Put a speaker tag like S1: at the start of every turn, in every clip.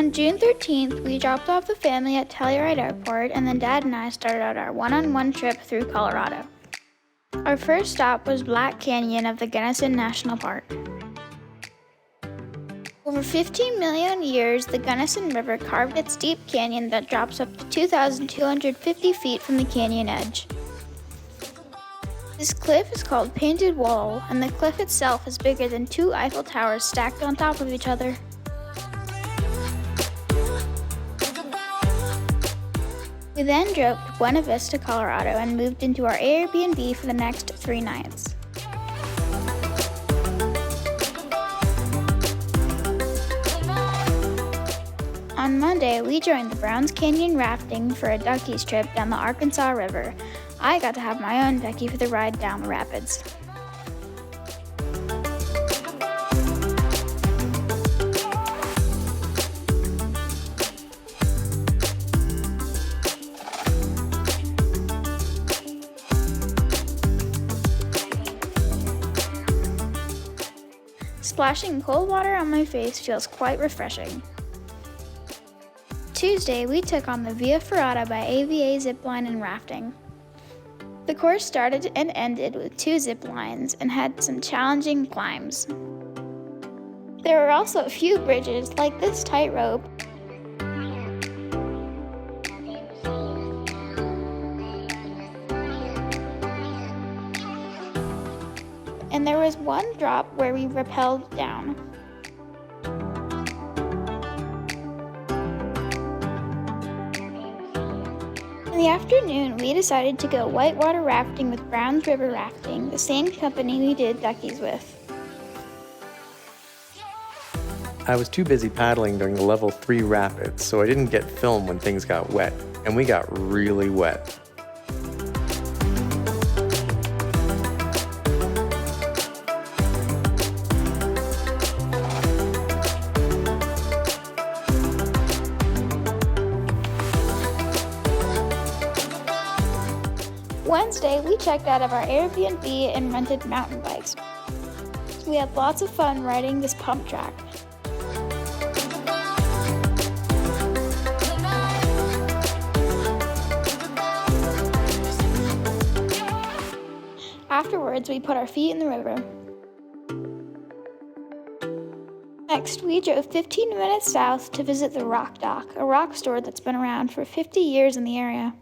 S1: On June 13th, we dropped off the family at Telluride Airport, and then Dad and I started out our one-on-one trip through Colorado. Our first stop was Black Canyon of the Gunnison National Park. Over 15 million years, the Gunnison River carved its deep canyon that drops up to 2,250 feet from the canyon edge. This cliff is called Painted Wall, and the cliff itself is bigger than 2 Eiffel Towers stacked on top of each other. We then drove to Buena Vista, Colorado, and moved into our Airbnb for the next 3 nights. On Monday, we joined the Browns Canyon rafting for a duckies trip down the Arkansas River. I got to have my own ducky for the ride down the rapids. Splashing cold water on my face feels quite refreshing. Tuesday, we took on the Via Ferrata by AVA zipline and rafting. The course started and ended with 2 zip lines and had some challenging climbs. There were also a few bridges like this tightrope, and there was one drop where we rappelled down. In the afternoon, we decided to go whitewater rafting with Browns River Rafting, the same company we did duckies with.
S2: I was too busy paddling during the level 3 rapids, so I didn't get film when things got wet, and we got really wet.
S1: Wednesday, we checked out of our Airbnb and rented mountain bikes. We had lots of fun riding this pump track. Afterwards, we put our feet in the river. Next, we drove 15 minutes south to visit the Rock Dock, a rock store that's been around for 50 years in the area.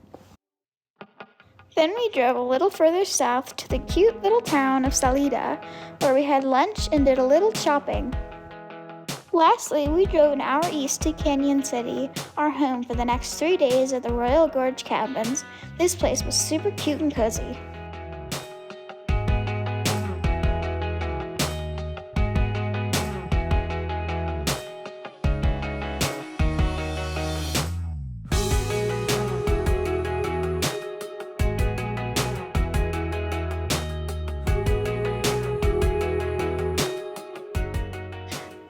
S1: Then we drove a little further south to the cute little town of Salida, where we had lunch and did a little shopping. Lastly, we drove an hour east to Canyon City, our home for the next 3 days at the Royal Gorge Cabins. This place was super cute and cozy.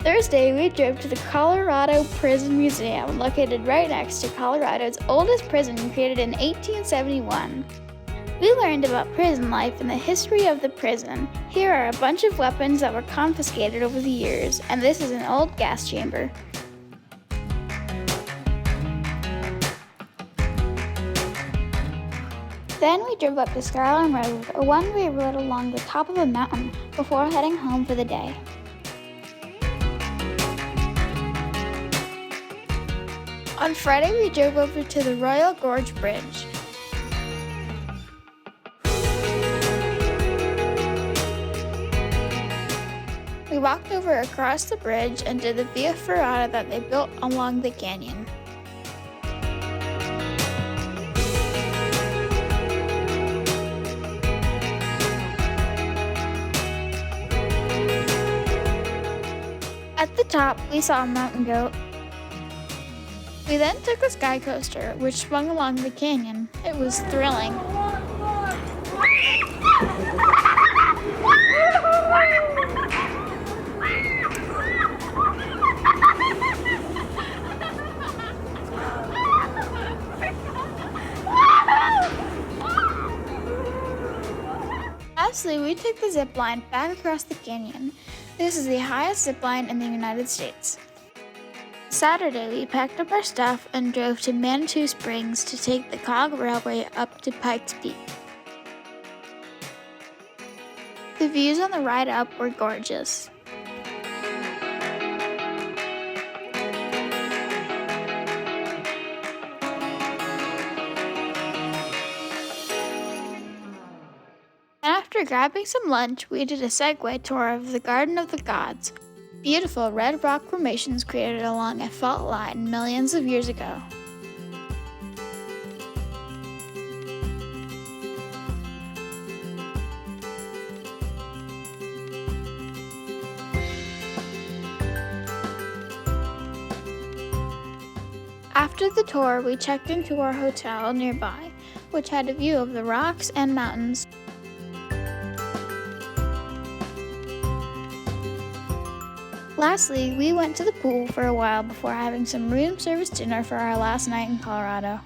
S1: Thursday, we drove to the Colorado Prison Museum, located right next to Colorado's oldest prison, created in 1871. We learned about prison life and the history of the prison. Here are a bunch of weapons that were confiscated over the years, and this is an old gas chamber. Then we drove up to Skyline Road, a one-way road along the top of a mountain, before heading home for the day. On Friday, we drove over to the Royal Gorge Bridge. We walked over across the bridge and did the Via Ferrata that they built along the canyon. At the top, we saw a mountain goat. We then took a sky coaster, which swung along the canyon. It was thrilling. Lastly, we took the zip line back across the canyon. This is the highest zip line in the United States. Saturday, we packed up our stuff and drove to Manitou Springs to take the Cog Railway up to Pikes Peak. The views on the ride up were gorgeous. After grabbing some lunch, we did a Segway tour of the Garden of the Gods, beautiful red rock formations created along a fault line millions of years ago. After the tour, we checked into our hotel nearby, which had a view of the rocks and mountains. Lastly, we went to the pool for a while before having some room service dinner for our last night in Colorado.